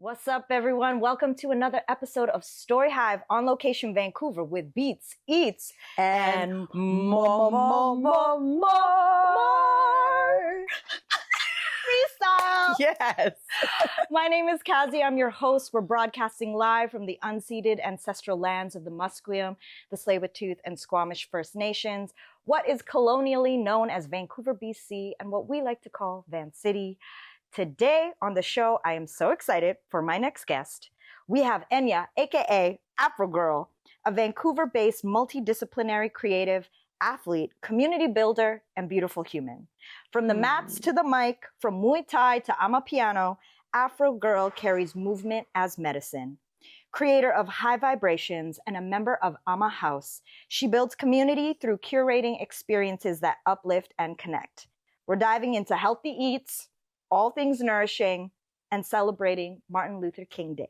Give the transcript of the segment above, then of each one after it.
What's up, everyone? Welcome to another episode of StoryHive on Location Vancouver with Beats, Eats, and more. Freestyle! Yes. My name is Kazi. I'm your host. We're broadcasting live from the unceded ancestral lands of the Musqueam, the Tsleil-Waututh, and Squamish First Nations, what is colonially known as Vancouver, BC, and what we like to call Van City. Today on the show, I am so excited for my next guest. We have Enya, aka AfroGirl, a Vancouver-based multidisciplinary creative, athlete, community builder, and beautiful human. From the mats to the mic, from Muay Thai to Amapiano, AfroGirl carries movement as medicine. Creator of High Vibrations and a member of Ama House, she builds community through curating experiences that uplift and connect. We're diving into healthy eats, all things nourishing, and celebrating Martin Luther King Day.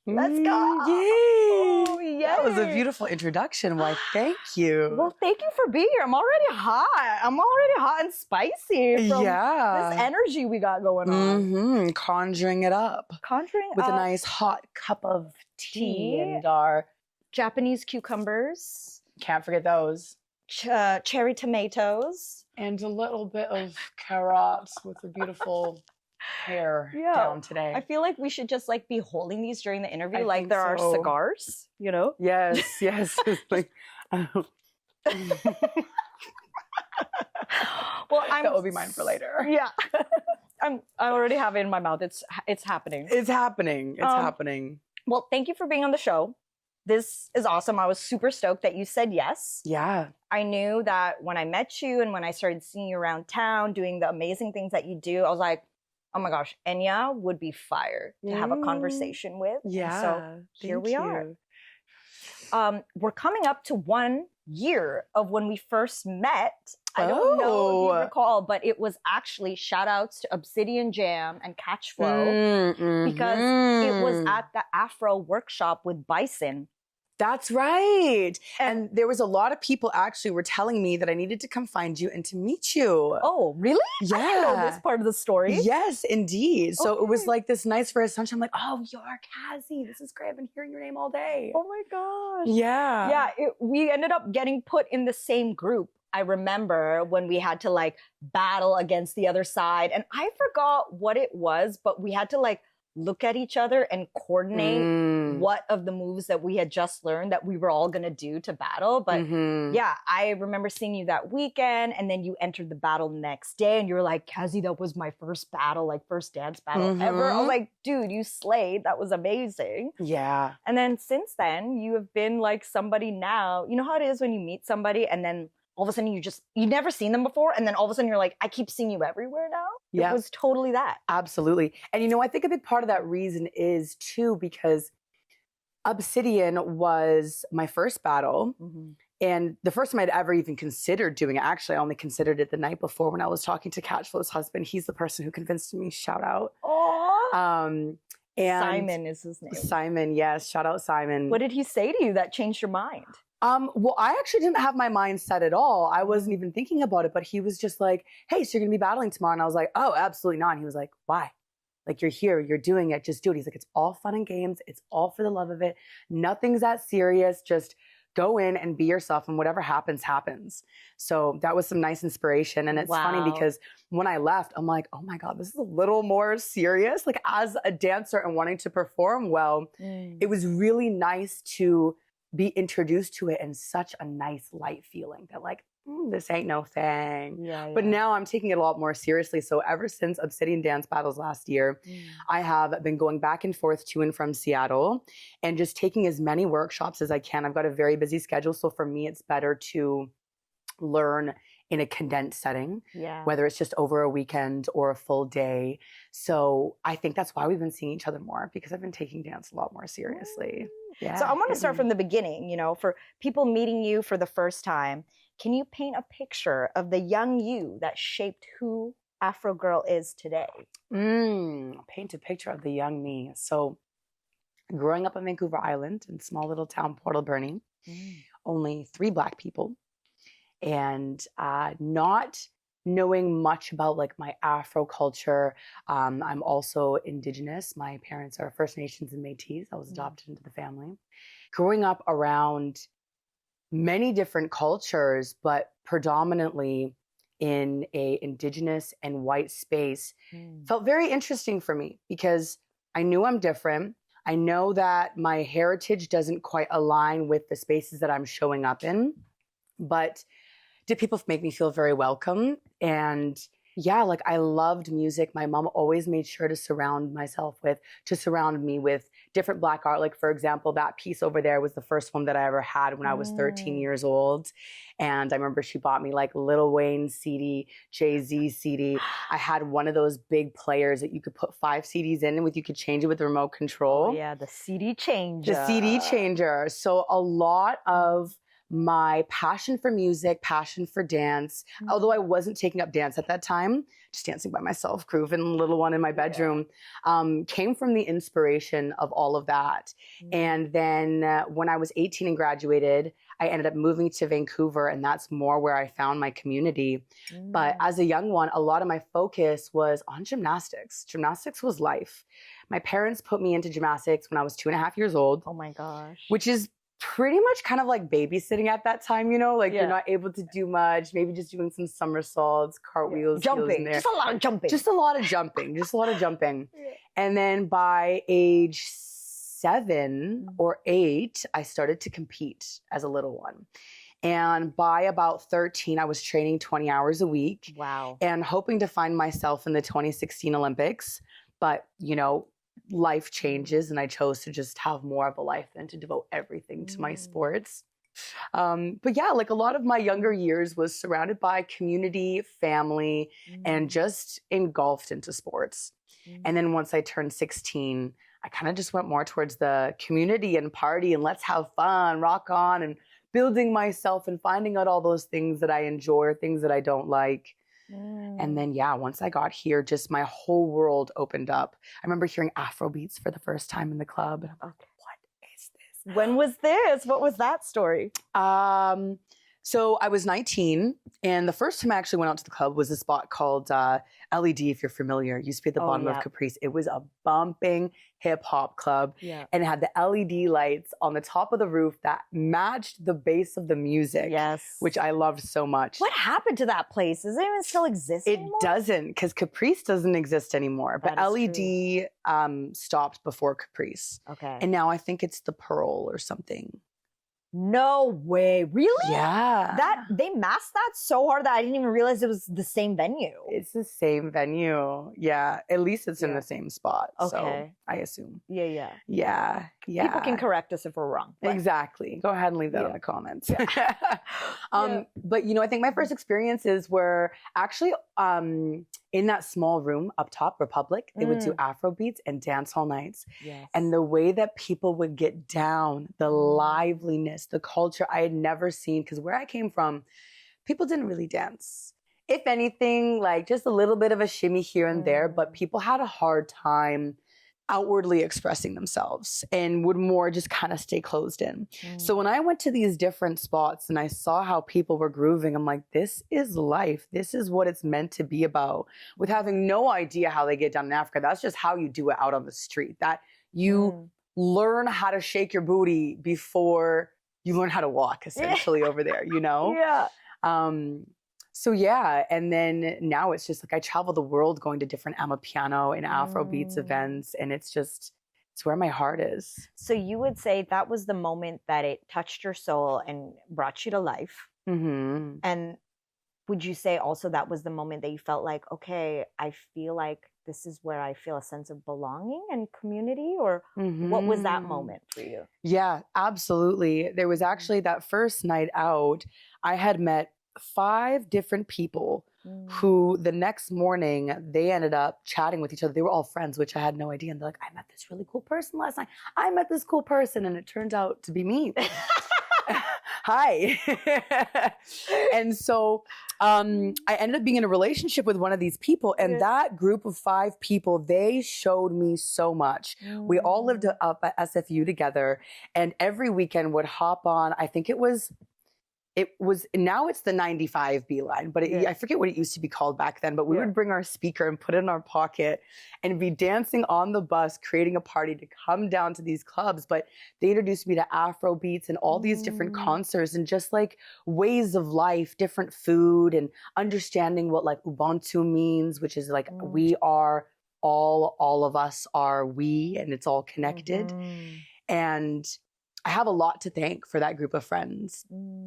Let's go! Yay! Oh, yay. That was a beautiful introduction. Why, thank you. Well, thank you for being here. I'm already hot and spicy from this energy we got going on. Conjuring it up. With a nice hot cup of tea and our Japanese cucumbers. Can't forget those. Cherry tomatoes. And a little bit of carrots with a beautiful hair down today. I feel like we should just be holding these during the interview like there are cigars, you know? Yes. It's like, well, that will be mine for later. Yeah. I already have it in my mouth. It's happening. It's happening. Well, thank you for being on the show. This is awesome. I was super stoked that you said yes. Yeah. I knew that when I met you and when I started seeing you around town doing the amazing things that you do, I was like, oh my gosh, Enya would be fire to have a conversation with. Yeah. So here we are. We're coming up to 1 year of when we first met. I don't know if you recall, but it was actually shout outs to Obsidian Jam and Catch Flow because it was at the Afro workshop with Bison. That's right. And there was a lot of people actually were telling me that I needed to come find you and to meet you. Oh, really? Yeah. I didn't know this part of the story. Yes, indeed. So it was like this nice first sunshine. I'm like, oh, you're Kazi. This is great. I've been hearing your name all day. Oh my gosh. Yeah. Yeah. We ended up getting put in the same group. I remember when we had to battle against the other side, and I forgot what it was, but we had to look at each other and coordinate what of the moves that we had just learned that we were all going to do to battle. But yeah, I remember seeing you that weekend, and then you entered the battle the next day and you were like, Kazi, that was my first battle, first dance battle ever. I was like, dude, you slayed. That was amazing. Yeah. And then since then you have been somebody now, you know how it is when you meet somebody and then all of a sudden you've never seen them before. And then all of a sudden you're like, I keep seeing you everywhere now. Yeah. It was totally that. Absolutely. And I think a big part of that reason is too, because Obsidian was my first battle. And the first time I'd ever even considered doing it, actually, I only considered it the night before when I was talking to Catchflow's husband. He's the person who convinced me, shout out. Oh. And Simon is his name. Simon, yes. Shout out Simon. What did he say to you that changed your mind? Well, I actually didn't have my mind set at all. I wasn't even thinking about it, but he was just like, hey, so you're going to be battling tomorrow? And I was like, oh, absolutely not. And he was like, why? You're here, you're doing it, just do it. He's like, it's all fun and games. It's all for the love of it. Nothing's that serious. Just go in and be yourself, and whatever happens, happens. So that was some nice inspiration. And it's funny because when I left, I'm like, oh my God, this is a little more serious. As a dancer and wanting to perform well, it was really nice to be introduced to it in such a nice light feeling that this ain't no thing. But now I'm taking it a lot more seriously. So ever since Obsidian Dance Battles last year, I have been going back and forth to and from Seattle and just taking as many workshops as I can. I've got a very busy schedule. So for me, it's better to learn in a condensed setting, whether it's just over a weekend or a full day. So I think that's why we've been seeing each other more, because I've been taking dance a lot more seriously. Yeah. So I want to start from the beginning, for people meeting you for the first time. Can you paint a picture of the young you that shaped who AfroGirl is today? Paint a picture of the young me. So growing up on Vancouver Island in small little town, Port Alberni, only 3 Black people, and not knowing much about like my Afro culture. I'm also Indigenous. My parents are First Nations and Métis. I was adopted into the family. Growing up around many different cultures, but predominantly in a Indigenous and white space, felt very interesting for me because I knew I'm different. I know that my heritage doesn't quite align with the spaces that I'm showing up in, but did people make me feel very welcome? And yeah, like I loved music. My mom always made sure to surround me with different Black art. Like for example, that piece over there was the first one that I ever had when I was 13 years old. And I remember she bought me like Lil Wayne CD, Jay-Z CD. I had one of those big players that you could put 5 CDs in and you could change it with the remote control. Oh, yeah, the CD changer. The CD changer. So a lot of my passion for music, passion for dance, although I wasn't taking up dance at that time, just dancing by myself, grooving little one in my bedroom, came from the inspiration of all of that. And then when I was 18 and graduated, I ended up moving to Vancouver, and that's more where I found my community. But as a young one, a lot of my focus was on gymnastics. Gymnastics was life. My parents put me into gymnastics when I was 2.5 years old. Oh my gosh. Which is pretty much kind of like babysitting at that time, you know, like you're not able to do much, maybe just doing some somersaults, cartwheels, jumping, just a lot of jumping. Just a lot of jumping. And then by age 7 or 8, I started to compete as a little one. And by about 13, I was training 20 hours a week. Wow. And hoping to find myself in the 2016 Olympics. But, you know, life changes and I chose to just have more of a life than to devote everything to my sports. But yeah, like a lot of my younger years was surrounded by community, family, and just engulfed into sports. And then once I turned 16, I kind of just went more towards the community and party and let's have fun, rock on, and building myself and finding out all those things that I enjoy or things that I don't like. And then, yeah, once I got here, just my whole world opened up. I remember hearing Afro beats for the first time in the club. And I'm like, what is this? When was this? What was that story? So I was 19, and the first time I actually went out to the club was a spot called LED, if you're familiar. It used to be at the bottom of Caprice. It was a bumping hip-hop club, and it had the LED lights on the top of the roof that matched the bass of the music, which I loved so much. What happened to that place? Does it even still exist anymore? It doesn't, because Caprice doesn't exist anymore, but LED stopped before Caprice. Okay. And now I think it's the Pearl or something. No way. Really? Yeah. They masked that so hard that I didn't even realize it was the same venue. It's the same venue. Yeah. At least it's in the same spot. Okay. So I assume. Yeah. People can correct us if we're wrong. But. Exactly. Go ahead and leave that in the comments. But, you know, I think my first experiences were actually in that small room up top, Republic. They would do Afro beats and dance hall nights. And the way that people would get down, the liveliness, the culture I had never seen, because where I came from, people didn't really dance. If anything, like just a little bit of a shimmy here and there, but people had a hard time outwardly expressing themselves and would more just kind of stay closed in. So when I went to these different spots and I saw how people were grooving, I'm like, this is life. This is what it's meant to be about, with having no idea how they get down in Africa. That's just how you do it out on the street. That you learn how to shake your booty before you learn how to walk, essentially, over there, you know? So yeah, and then now it's just like I travel the world going to different Amapiano and Afro beats events, and it's where my heart is. So you would say that was the moment that it touched your soul and brought you to life. And would you say also that was the moment that you felt like, okay, I feel like this is where I feel a sense of belonging and community? Or what was that moment for you? Yeah, absolutely. There was actually that first night out, I had met 5 different people who the next morning they ended up chatting with each other. They were all friends, which I had no idea. And they're like, I met this really cool person last night. I met this cool person. And it turned out to be me. Hi. And so I ended up being in a relationship with one of these people. And that group of 5 people, they showed me so much. We all lived up at SFU together. And every weekend would hop on, I think it was now it's the 95 B line, but I forget what it used to be called back then, but we would bring our speaker and put it in our pocket and be dancing on the bus, creating a party to come down to these clubs. But they introduced me to Afro beats and all these different concerts and just like ways of life, different food, and understanding what like Ubuntu means, which is like we are all of us are we, and it's all connected. And I have a lot to thank for that group of friends.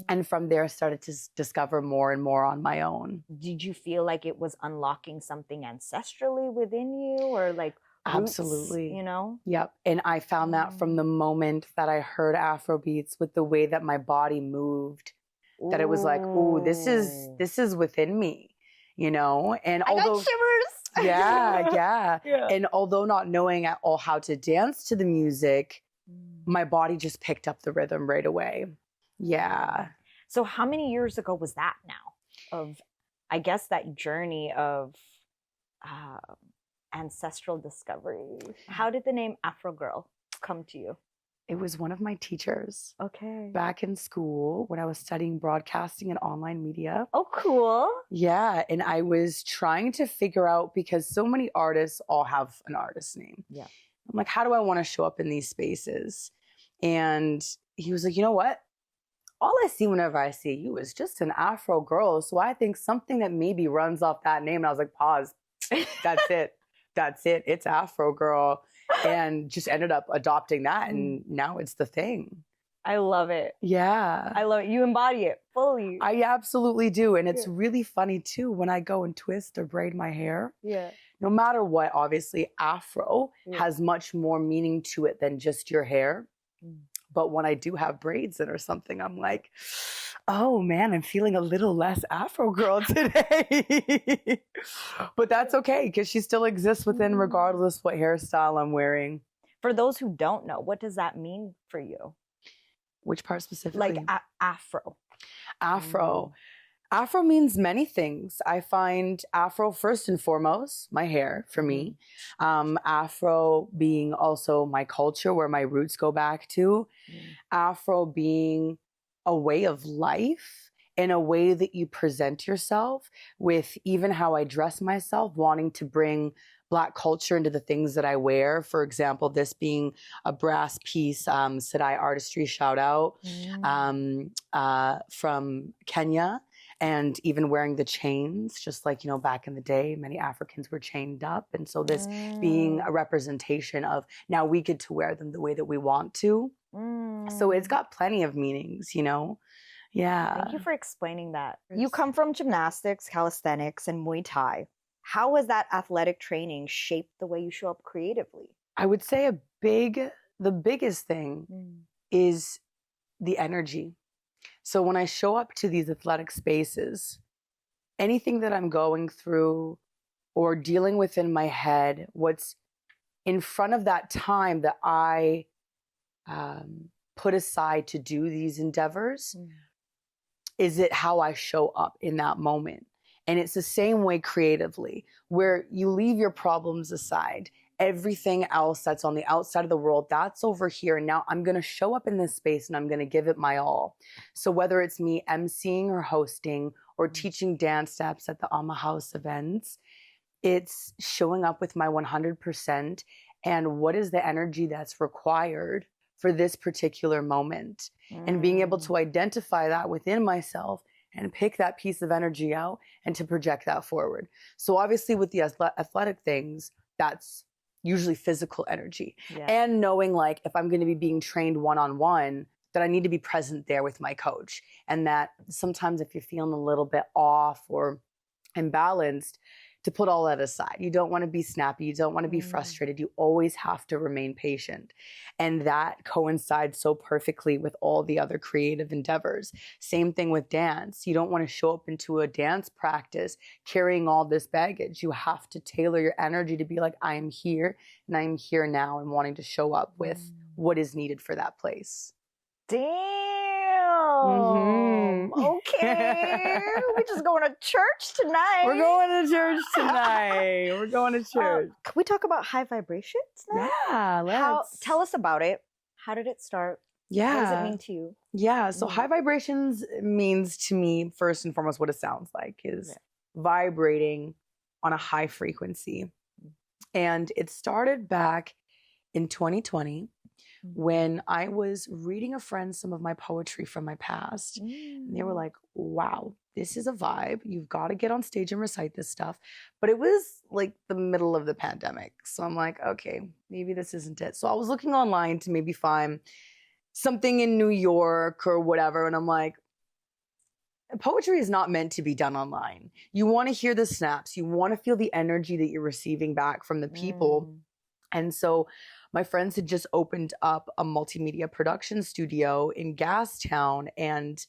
And from there, started to discover more and more on my own. Did you feel like it was unlocking something ancestrally within you, or like roots, absolutely, you know? Yep. And I found that from the moment that I heard Afro beats, with the way that my body moved, that it was like, ooh, this is within me, you know? And I got shivers. Yeah. And although not knowing at all how to dance to the music, my body just picked up the rhythm right away. Yeah. So how many years ago was that now? Of, I guess, that journey of ancestral discovery. How did the name AfroGirl come to you? It was one of my teachers. Okay. Back in school when I was studying broadcasting and online media. Oh, cool. Yeah. And I was trying to figure out, because so many artists all have an artist name. Yeah. I'm like, how do I want to show up in these spaces? And he was like, you know what? All I see whenever I see you is just an Afro girl. So I think something that maybe runs off that name. And I was like, pause. That's it. That's it. It's Afro Girl. And just ended up adopting that. And now it's the thing. I love it. Yeah. I love it. You embody it fully. I absolutely do. And it's really funny too, when I go and twist or braid my hair. Yeah. No matter what, obviously, Afro has much more meaning to it than just your hair. But when I do have braids in or something, I'm like, oh man, I'm feeling a little less Afro girl today. But that's okay, because she still exists within regardless what hairstyle I'm wearing. For those who don't know, what does that mean for you? Which part specifically? Like Afro. Afro. Afro means many things. I find Afro first and foremost, my hair for me. Afro being also my culture, where my roots go back to. Afro being a way of life, in a way that you present yourself, with even how I dress myself, wanting to bring Black culture into the things that I wear. For example, this being a brass piece, Sadai Artistry, shout out, from Kenya. And even wearing the chains, just like, you know, back in the day, many Africans were chained up. And so this being a representation of, now we get to wear them the way that we want to. So it's got plenty of meanings, you know? Yeah. Thank you for explaining that. You come from gymnastics, calisthenics, and Muay Thai. How has that athletic training shaped the way you show up creatively? I would say the biggest thing is the energy. So when I show up to these athletic spaces, anything that I'm going through or dealing with in my head, what's in front of that time that I put aside to do these endeavors, is it how I show up in that moment? And it's the same way creatively, where you leave your problems aside. Everything else that's on the outside of the world, that's over here. And now I'm going to show up in this space and I'm going to give it my all. So whether it's me emceeing or hosting or teaching dance steps at the Ama House events, it's showing up with my 100% and what is the energy that's required for this particular moment. And being able to identify that within myself and pick that piece of energy out and to project that forward. So obviously with the athletic things, that's usually physical energy. And knowing, like, if I'm going to be being trained one-on-one, that I need to be present there with my coach. And that sometimes if you're feeling a little bit off or imbalanced, to put all that aside. You don't want to be snappy. You don't want to be frustrated. You always have to remain patient. And that coincides so perfectly with all the other creative endeavors. Same thing with dance. You don't want to show up into a dance practice carrying all this baggage. You have to tailor your energy to be like, I am here and I am here now, and wanting to show up with what is needed for that place. Damn. Okay. We're just going to church tonight. We're going to church tonight. We're going to church. Can we talk about high vibrations now? Yeah, let's. Tell us about it. How did it start? Yeah. What does it mean to you? Yeah. So high vibrations means to me, first and foremost, what it sounds like is vibrating on a high frequency. And it started back in 2020 when I was reading a friend some of my poetry from my past. And they were like, wow, this is a vibe. You've got to get on stage and recite this stuff. But it was like the middle of the pandemic. So I'm like, okay, maybe this isn't it. So I was looking online to maybe find something in New York or whatever. And I'm like, poetry is not meant to be done online. You want to hear the snaps. You want to feel the energy that you're receiving back from the people. And so my friends had just opened up a multimedia production studio in Gastown, and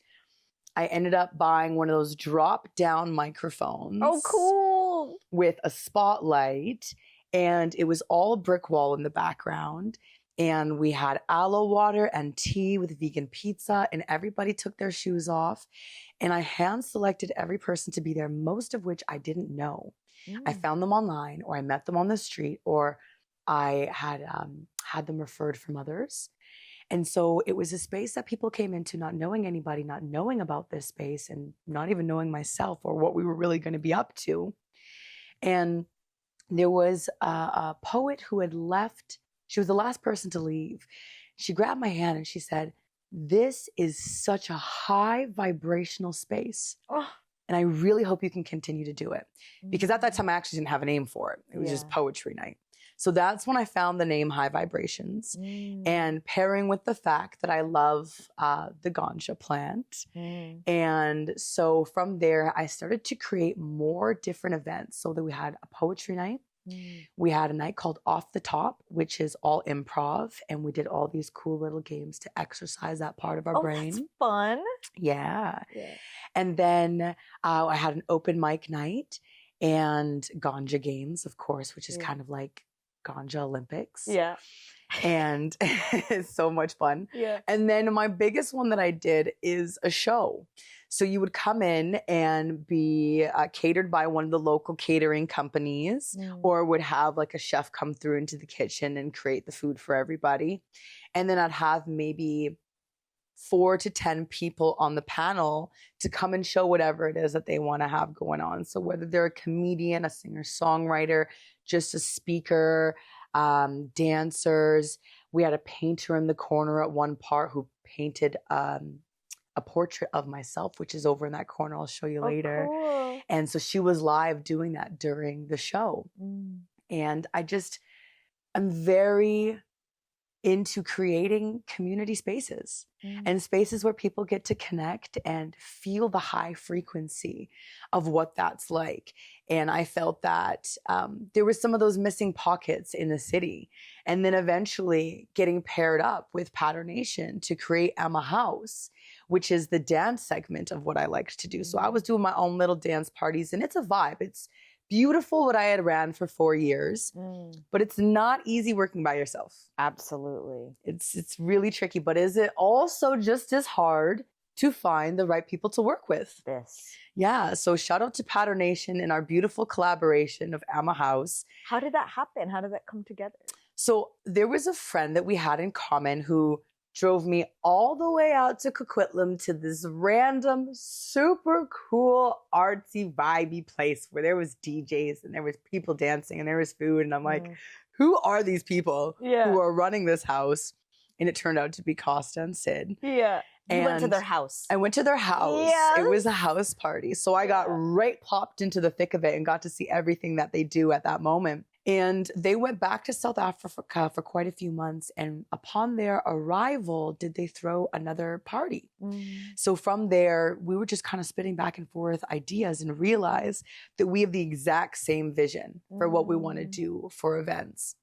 I ended up buying one of those drop-down microphones. Oh, cool. With a spotlight, and it was all a brick wall in the background. And we had aloe water and tea with vegan pizza, and everybody took their shoes off. And I hand-selected every person to be there, most of which I didn't know. I found them online, or I met them on the street, or I had them referred from others. And so it was a space that people came into not knowing anybody, not knowing about this space, and not even knowing myself or what we were really going to be up to. And there was a poet who had left. She was the last person to leave. She grabbed my hand and she said, "This is such a high vibrational space. And I really hope you can continue to do it." Because at that time, I actually didn't have a name for it. It was just poetry night. So that's when I found the name High Vibrations. And pairing with the fact that I love the ganja plant. And so from there, I started to create more different events. So that we had a poetry night. We had a night called Off the Top, which is all improv. And we did all these cool little games to exercise that part of our brain. That's fun. Yeah. And then I had an open mic night and ganja games, of course, which is kind of like Ganja Olympics. And it's so much fun. And then my biggest one that I did is a show. So you would come in and be catered by one of the local catering companies, or would have like a chef come through into the kitchen and create the food for everybody. And then I'd have maybe 4 to 10 people on the panel to come and show whatever it is that they want to have going on. So whether they're a comedian, a singer-songwriter, just a speaker, dancers. We had a painter in the corner at one part who painted a portrait of myself, which is over in that corner. I'll show you later. Cool. And so she was live doing that during the show. And I'm very into creating community spaces and spaces where people get to connect and feel the high frequency of what that's like. And I felt that there was some of those missing pockets in the city. And then eventually getting paired up with Pattern Nation to create Emma House, which is the dance segment of what I liked to do. So I was doing my own little dance parties, and it's a vibe. It's beautiful what I had ran for 4 years, but it's not easy working by yourself. Absolutely. It's really tricky, but is it also just as hard to find the right people to work with? Yeah, so shout out to Pattern Nation and our beautiful collaboration of Emma House. How did that happen? How did that come together? So there was a friend that we had in common who drove me all the way out to Coquitlam to this random, super cool, artsy, vibey place where there was DJs and there was people dancing and there was food. And I'm like, who are these people who are running this house? And it turned out to be Costa and Sid. You went to their house. I went to their house. It was a house party. So I got right plopped into the thick of it and got to see everything that they do at that moment. And they went back to South Africa for quite a few months. And upon their arrival, did they throw another party? So from there, we were just kind of spitting back and forth ideas and realized that we have the exact same vision for what we want to do for events.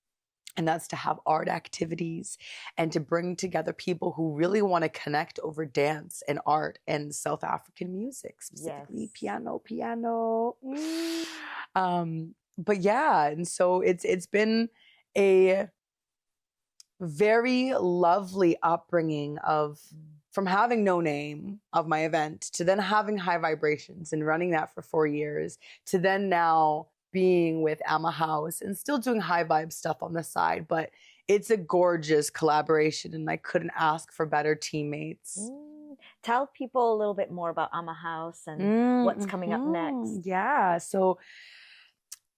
And that's to have art activities and to bring together people who really want to connect over dance and art and South African music, specifically piano. But yeah, and so it's been a very lovely upbringing from having no name of my event to then having High Vibrations and running that for 4 years to then now being with Emma House and still doing high vibe stuff on the side. But It's a gorgeous collaboration, and I couldn't ask for better teammates. Tell people a little bit more about Ama House and what's coming up next. Yeah, so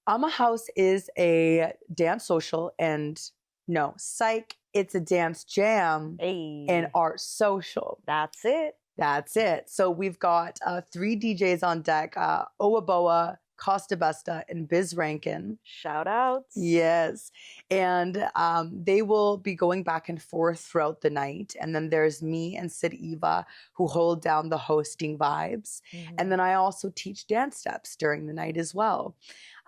Ama House is a dance social, and no, psych, it's a dance jam and art social. That's it. That's it. So we've got 3 DJs on deck, Owaboa, Costa Besta, and Biz Rankin. Shout outs. Yes. And they will be going back and forth throughout the night. And then there's me and Sid Eva who hold down the hosting vibes. And then I also teach dance steps during the night as well.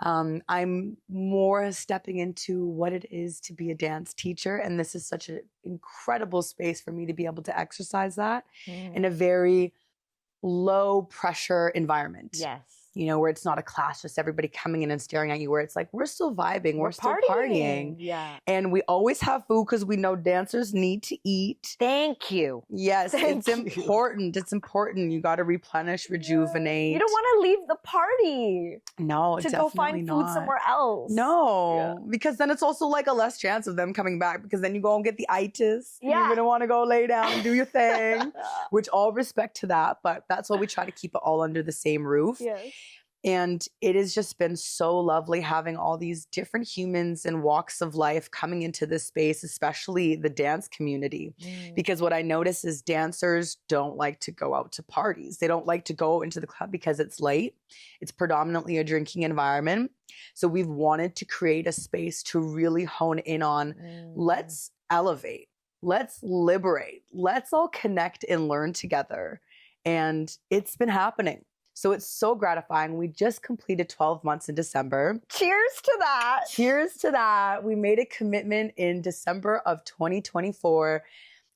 I'm more stepping into what it is to be a dance teacher. And this is such an incredible space for me to be able to exercise that in a very low pressure environment. Yes. You know, where it's not a class, just everybody coming in and staring at you, where it's like, we're still vibing, we're still partying. Yeah. And we always have food because we know dancers need to eat. Thank you. Yes, it's important. It's important. You got to replenish, rejuvenate. You don't want to leave the party. No, to definitely go find not. food somewhere else. No, because then it's also like a less chance of them coming back, because then you go and get the itis. Yeah. You're going to want to go lay down and do your thing, which all respect to that. But that's why we try to keep it all under the same roof. Yes. And it has just been so lovely having all these different humans and walks of life coming into this space, especially the dance community. Because what I notice is dancers don't like to go out to parties. They don't like to go into the club because it's late. It's predominantly a drinking environment. So we've wanted to create a space to really hone in on, let's elevate, let's liberate, let's all connect and learn together. And it's been happening. So it's so gratifying. We just completed 12 months in December. Cheers to that. Cheers to that. We made a commitment in December of 2024,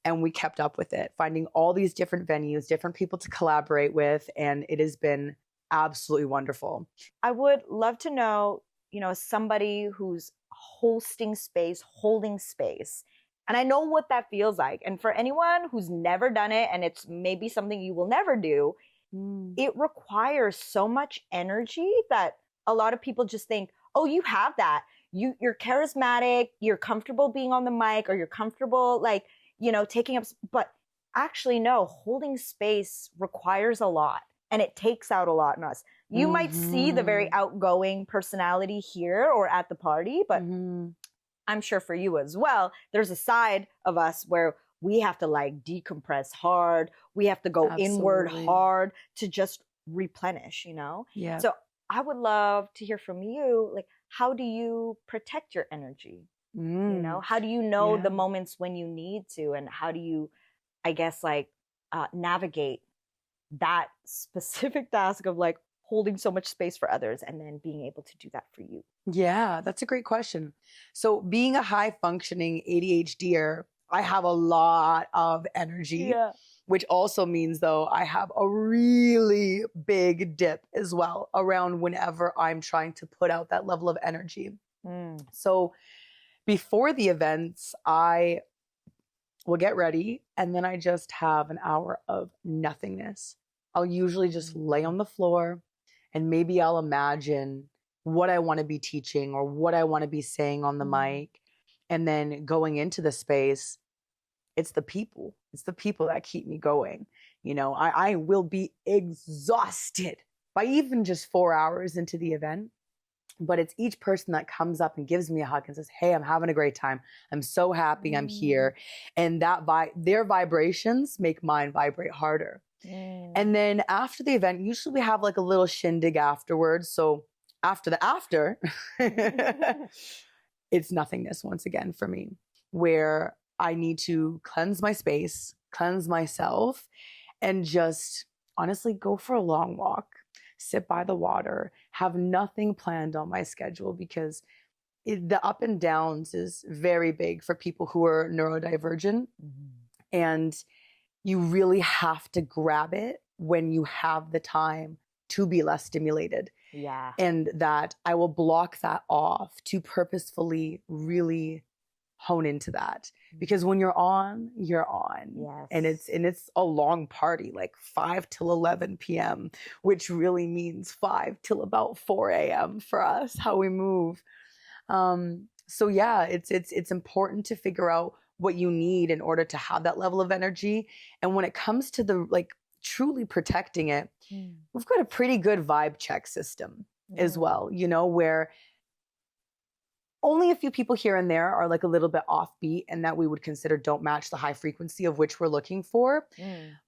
and we kept up with it, finding all these different venues, different people to collaborate with, and it has been absolutely wonderful. I would love to know, you know, somebody who's hosting space, holding space, and I know what that feels like. And for anyone who's never done it, and it's maybe something you will never do, it requires so much energy that a lot of people just think, oh, you have that. You're charismatic, you're comfortable being on the mic, or you're comfortable, like, you know, taking up. But actually, no, holding space requires a lot, and it takes out a lot in us. You might see the very outgoing personality here or at the party, but I'm sure for you as well, there's a side of us where we have to like decompress hard. We have to go inward hard to just replenish, you know? Yeah. So I would love to hear from you. Like, how do you protect your energy? You know, how do you know the moments when you need to? And how do you, I guess, like navigate that specific task of like holding so much space for others and then being able to do that for you? Yeah, that's a great question. So being a high functioning ADHDer, I have a lot of energy, which also means, though, I have a really big dip as well around whenever I'm trying to put out that level of energy. So before the events, I will get ready, and then I just have an hour of nothingness. I'll usually just lay on the floor, and maybe I'll imagine what I want to be teaching or what I want to be saying on the mic. And then going into the space, it's the people. It's the people that keep me going. You know, I will be exhausted by even just 4 hours into the event. But it's each person that comes up and gives me a hug and says, hey, I'm having a great time. I'm so happy I'm here. And that their vibrations make mine vibrate harder. And then after the event, usually we have like a little shindig afterwards. So after the after, it's nothingness once again for me, where I need to cleanse my space, cleanse myself, and just honestly go for a long walk, sit by the water, have nothing planned on my schedule, because the up and downs is very big for people who are neurodivergent. And you really have to grab it when you have the time to be less stimulated. Yeah. And that I will block that off to purposefully really hone into that, because when you're on, you're on. Yes. And it's a long party, like 5 till 11 p.m., which really means 5 till about 4 a.m. for us, how we move. So yeah, it's important to figure out what you need in order to have that level of energy. And when it comes to the like truly protecting it, we've got a pretty good vibe check system as well, you know, where only a few people here and there are like a little bit offbeat and that we would consider don't match the high frequency of which we're looking for.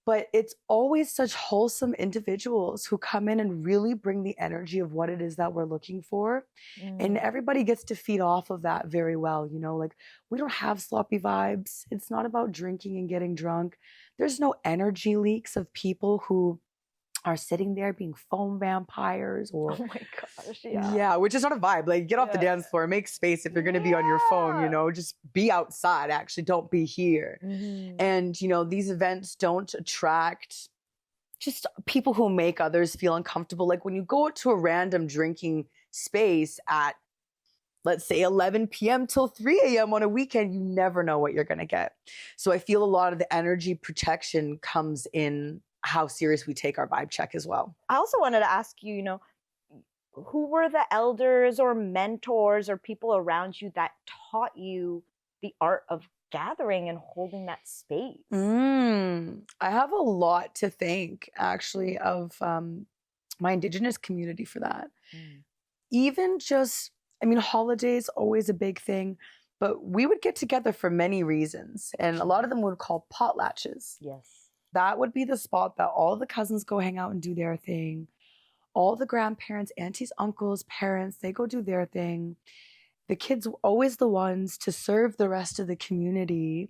But it's always such wholesome individuals who come in and really bring the energy of what it is that we're looking for. And everybody gets to feed off of that very well. You know, like we don't have sloppy vibes. It's not about drinking and getting drunk. There's no energy leaks of people who are sitting there being foam vampires or Oh my gosh, yeah. yeah, which is not a vibe. Like get off the dance floor, make space if you're going to be on your phone, you know, just be outside. Actually, don't be here. And, you know, these events don't attract just people who make others feel uncomfortable. Like when you go to a random drinking space at, let's say 11 p.m. till 3 a.m. on a weekend, you never know what you're going to get. So I feel a lot of the energy protection comes in how serious we take our vibe check as well. I also wanted to ask you, you know, who were the elders or mentors or people around you that taught you the art of gathering and holding that space? I have a lot to thank, actually, of my Indigenous community for that. Even just, I mean, holidays, always a big thing, but we would get together for many reasons. And a lot of them would call potlatches. Yes. That would be the spot that all the cousins go hang out and do their thing. All the grandparents, aunties, uncles, parents, they go do their thing. The kids were always the ones to serve the rest of the community.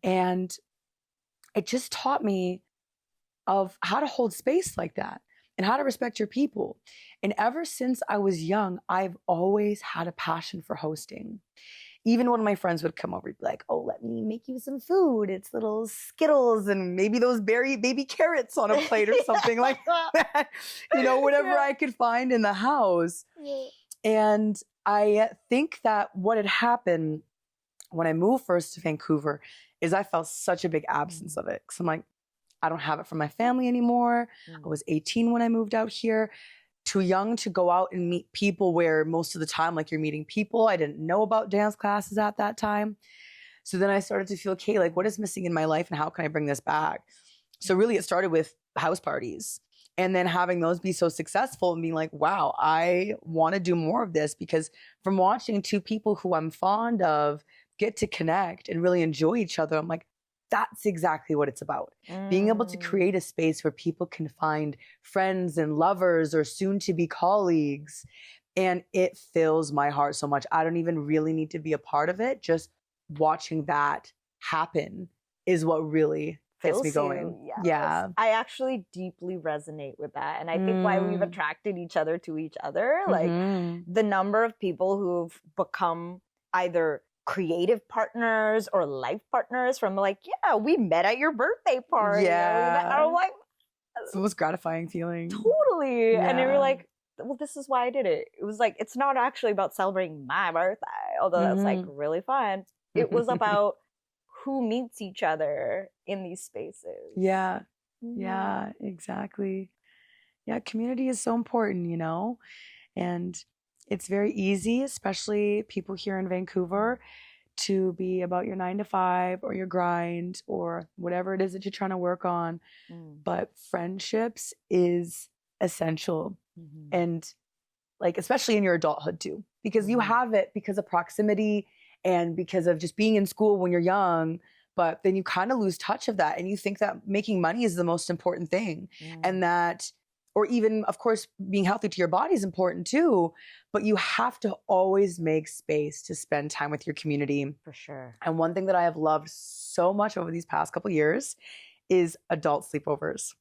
And it just taught me of how to hold space like that and how to respect your people. And ever since I was young, I've always had a passion for hosting. Even when my friends would come over, he'd be like, oh, let me make you some food. It's little Skittles and maybe those baby carrots on a plate or something like that. You know, whatever I could find in the house. And I think that what had happened when I moved first to Vancouver is I felt such a big absence of it. Because I'm like, I don't have it from my family anymore. I was 18 when I moved out here. Too young to go out and meet people where most of the time, like you're meeting people. I didn't know about dance classes at that time. So then I started to feel, okay, like what is missing in my life and how can I bring this back? So really it started with house parties and then having those be so successful and being like, wow, I want to do more of this because from watching two people who I'm fond of get to connect and really enjoy each other, I'm like, that's exactly what it's about. Being able to create a space where people can find friends and lovers or soon to be colleagues. And it fills my heart so much. I don't even really need to be a part of it. Just watching that happen is what really gets me going. Yes. Yeah. I actually deeply resonate with that. And I think why we've attracted each other to each other, like the number of people who've become either creative partners or life partners from like, yeah, we met at your birthday party. Yeah. I'm like, It's the most gratifying feeling. totally. Yeah. And they were like, well, this is why I did it. It was like, it's not actually about celebrating my birthday, although that's like really fun. It was about who meets each other in these spaces. Yeah. Yeah, exactly. Yeah, community is so important, you know, and it's very easy, especially people here in Vancouver, to be about your 9 to 5 or your grind or whatever it is that you're trying to work on. But friendships is essential. And like, especially in your adulthood too, because you have it because of proximity and because of just being in school when you're young. But then you kind of lose touch of that and you think that making money is the most important thing and that, or even, of course, being healthy to your body is important too, but you have to always make space to spend time with your community. For sure. And one thing that I have loved so much over these past couple years is adult sleepovers.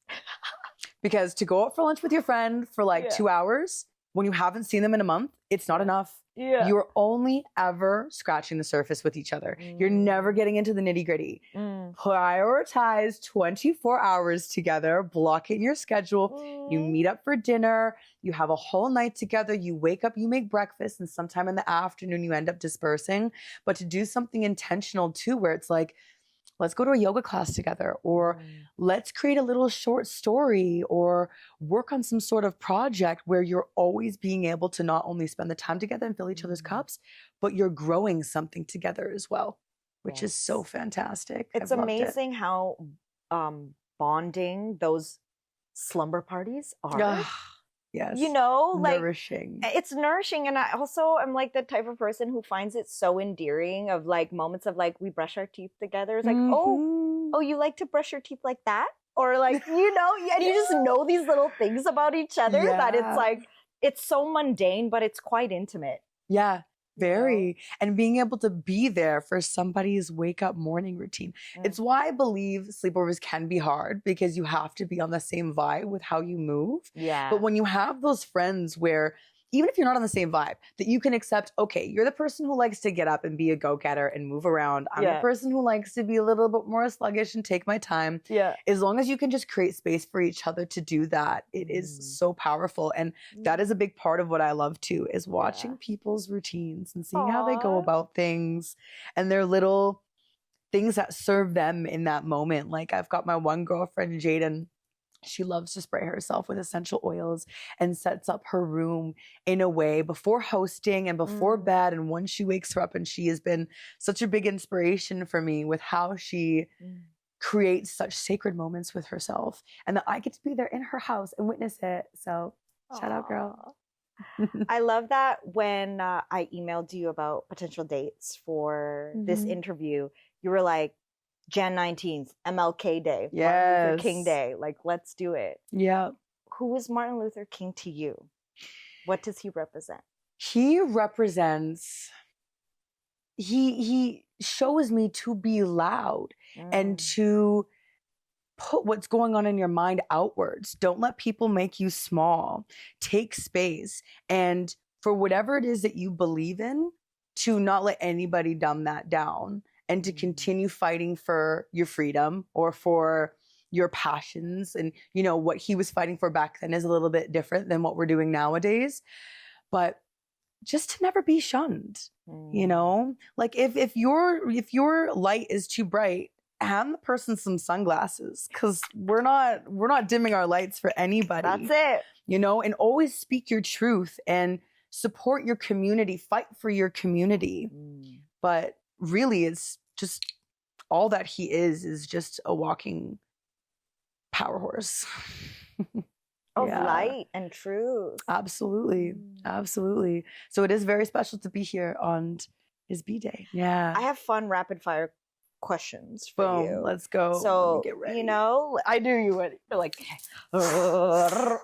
Because to go out for lunch with your friend for like 2 hours, when you haven't seen them in a month, it's not enough. You're only ever scratching the surface with each other. You're never getting into the nitty gritty. Prioritize 24 hours together, block it in your schedule. You meet up for dinner. You have a whole night together. You wake up, you make breakfast, and sometime in the afternoon, you end up dispersing. But to do something intentional too, where it's like, let's go to a yoga class together, or let's create a little short story, or work on some sort of project where you're always being able to not only spend the time together and fill each other's cups, but you're growing something together as well, which is so fantastic. It's amazing how bonding those slumber parties are. Yes. You know, like nourishing. It's nourishing. And I also am like the type of person who finds it so endearing of like moments of like we brush our teeth together. It's like, oh, you like to brush your teeth like that? Or like, you know, and you just know these little things about each other that it's like, it's so mundane, but it's quite intimate. Yeah. Very. And being able to be there for somebody's wake up morning routine. It's why I believe sleepovers can be hard, because you have to be on the same vibe with how you move. Yeah. But when you have those friends where, even if you're not on the same vibe, that you can accept, okay, you're the person who likes to get up and be a go-getter and move around. I'm the person who likes to be a little bit more sluggish and take my time. Yeah. As long as you can just create space for each other to do that, it is so powerful. And that is a big part of what I love too, is watching people's routines and seeing how they go about things and their little things that serve them in that moment. Like I've got my one girlfriend, Jaden. She loves to spray herself with essential oils and sets up her room in a way before hosting and before bed. And once she wakes her up, and she has been such a big inspiration for me with how she creates such sacred moments with herself, and that I get to be there in her house and witness it. So shout out, girl. I love that when I emailed you about potential dates for this interview, you were like, Jan 19th, MLK Day, Martin Luther King Day. Like, let's do it. Yeah. Who is Martin Luther King to you? What does he represent? He represents, he shows me to be loud and to put what's going on in your mind outwards. Don't let people make you small. Take space. And for whatever it is that you believe in, to not let anybody dumb that down. And to continue fighting for your freedom or for your passions. And, you know, what he was fighting for back then is a little bit different than what we're doing nowadays. But just to never be shunned, you know? Like if your light is too bright, hand the person some sunglasses, because we're not dimming our lights for anybody. That's it. You know, and always speak your truth and support your community, fight for your community. But really, it's just all that he is just a walking power horse. Of light and truth. Absolutely. Absolutely. So it is very special to be here on his B-Day. Yeah. I have fun rapid fire questions for you. Let's go. So, Let me get ready. you know, I do you ready. You're like,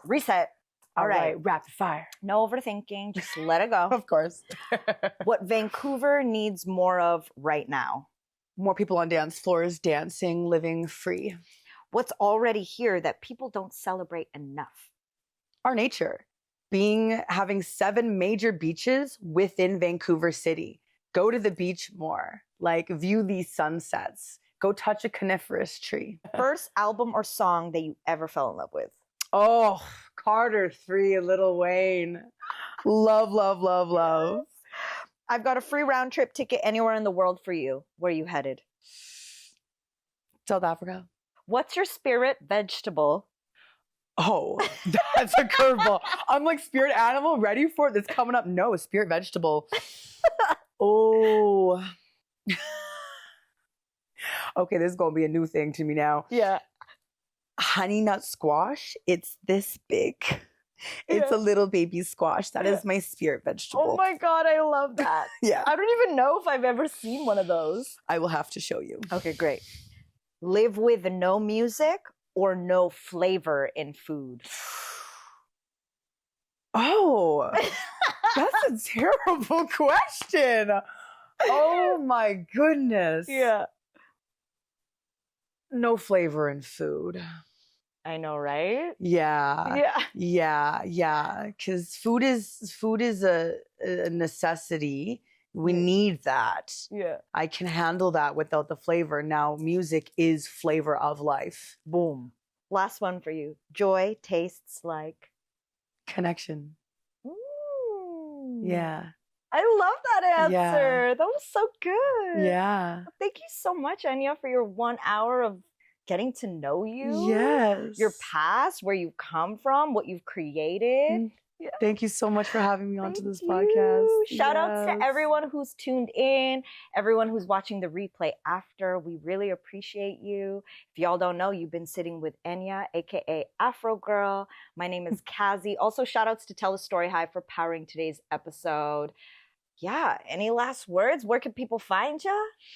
reset. All right. Rapid fire. No overthinking. Just let it go. Of course. What Vancouver needs more of right now? More people on dance floors, dancing, living free. What's already here that people don't celebrate enough? Our nature. Having 7 major beaches within Vancouver City. Go to the beach more. Like, view these sunsets. Go touch a coniferous tree. First album or song that you ever fell in love with? Oh, Carter 3, Lil Wayne. Love, love, love, love. I've got a free round trip ticket anywhere in the world for you. Where are you headed? South Africa. What's your spirit vegetable? Oh, that's a curveball. I'm like, spirit animal, ready for it? That's coming up. No, spirit vegetable. Oh. Okay, this is going to be a new thing to me now. Yeah. Honey nut squash. It's this big. It's a little baby squash. That is my spirit vegetable. Oh my God, I love that. Yeah. I don't even know if I've ever seen one of those. I will have to show you. Okay, great. Live with no music or no flavor in food? Oh, that's a terrible question. Oh my goodness. Yeah. No flavor in food. I know, right? Yeah. Yeah. Because food is a necessity. We need that. Yeah. I can handle that without the flavor. Now, music is flavor of life. Boom. Last one for you. Joy tastes like connection. Yeah. I love that answer. Yeah. That was so good. Yeah. Thank you so much, Enya, for your 1 hour of getting to know you. Yes. Your past, where you've come from, what you've created. Yeah. Thank you so much for having me onto this you. podcast. Shout outs Yes. to everyone who's tuned in, everyone who's watching the replay after. We really appreciate you. If y'all don't know, you've been sitting with Enya, aka AfroGirl. My name is Kazi. Also, shout outs to TELUS STORYHIVE for powering today's episode. Yeah, any last words? Where can people find ya?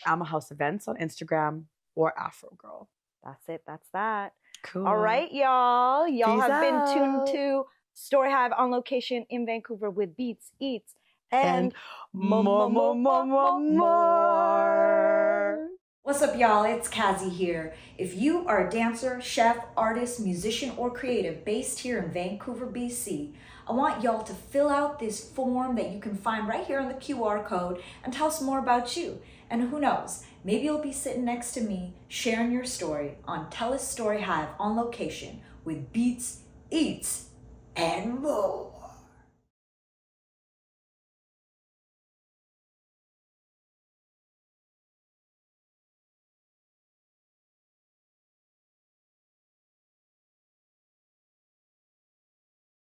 I'm a House Events on Instagram or AfroGirl. That's it. That's that. Cool. All right, y'all. Y'all Peace have been out. tuned to StoryHive on location in Vancouver with Beats, Eats, and more. What's up, y'all? It's Kazi here. If you are a dancer, chef, artist, musician, or creative based here in Vancouver, BC, I want y'all to fill out this form that you can find right here on the QR code and tell us more about you. And who knows, maybe you'll be sitting next to me sharing your story on TELUS STORYHIVE on location with Beats, Eats, and more.